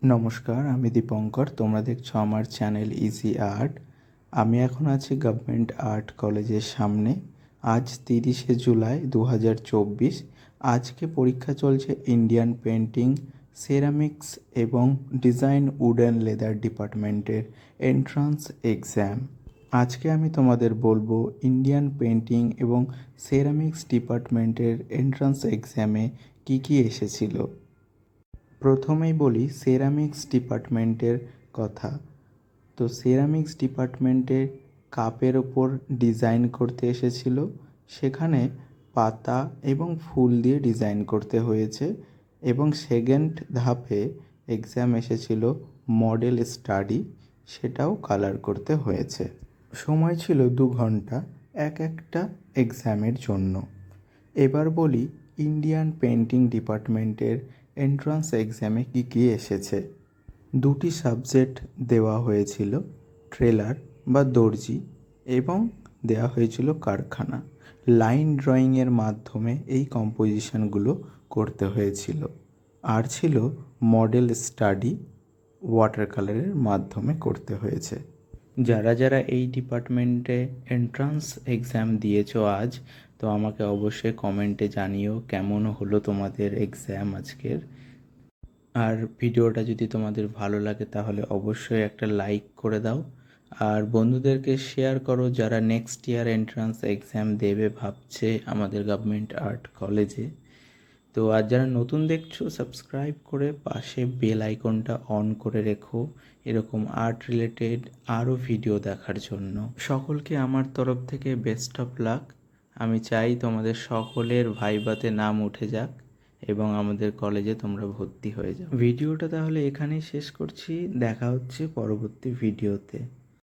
নমস্কার, আমি দীপঙ্কর। তোমরা দেখছো আমার চ্যানেল ইজি আর্ট। আমি এখন আছি গভর্নমেন্ট আর্ট কলেজের সামনে। আজ 30শে জুলাই 2024। আজকে পরীক্ষা চলছে ইন্ডিয়ান পেন্টিং, সেরামিক্স এবং ডিজাইন উড অ্যান্ড লেদার ডিপার্টমেন্টের এন্ট্রান্স এক্সাম। আজকে আমি তোমাদের বলবো ইন্ডিয়ান পেন্টিং এবং সেরামিক্স ডিপার্টমেন্টের এন্ট্রান্স এক্সামে কী কী এসেছিল। প্রথমেই বলি সেরামিক্স ডিপার্টমেন্টের কথা। তো সেরামিক্স ডিপার্টমেন্টে কাপের ওপর ডিজাইন করতে এসেছিল। সেখানে পাতা এবং ফুল দিয়ে ডিজাইন করতে হয়েছে। এবং সেকেন্ড ধাপে এক্সাম এসেছিল মডেল স্টাডি, সেটাও কালার করতে হয়েছে। সময় ছিল 2 ঘন্টা একটা এক্সামের জন্য। এবার বলি ইন্ডিয়ান পেন্টিং ডিপার্টমেন্টের এন্ট্রান্স এক্সামে কী কী এসেছে। 2টি সাবজেক্ট দেওয়া হয়েছিল, ট্রেলার বা দর্জি, এবং দেওয়া হয়েছিল কারখানা। লাইন ড্রয়িংয়ের মাধ্যমে এই কম্পোজিশনগুলো করতে হয়েছিল। আর ছিল মডেল স্টাডি, ওয়াটার কালারের মাধ্যমে করতে হয়েছে। যারা যারা এই ডিপার্টমেন্টে এন্ট্রান্স এক্সাম দিয়েছো আজ, তো আমাকে অবশ্যই কমেন্টে জানিও কেমন হলো তোমাদের এক্সাম আজকের। আর ভিডিওটা যদি তোমাদের ভালো লাগে তাহলে অবশ্যই একটা লাইক করে দাও। আর বন্ধুদেরকে শেয়ার করো যারা নেক্সট ইয়ার এন্ট্রান্স এক্সাম দেবে ভাবছে আমাদের গভর্নমেন্ট আর্ট কলেজে। তো আর যারা নতুন দেখছো, সাবস্ক্রাইব করে পাশে বেল আইকনটা অন করে রেখো এরকম আর্ট রিলেটেড আরও ভিডিও দেখার জন্য। সকলকে আমার তরফ থেকে বেস্ট অফ লাক। আমি চাই তোমাদের সকলের ভাইভাতে নাম উঠে যাক এবং আমাদের কলেজে তোমরা ভর্তি হয়ে যাও। ভিডিওটা তাহলে এখানেই শেষ করছি। দেখা হচ্ছে পরবর্তী ভিডিওতে।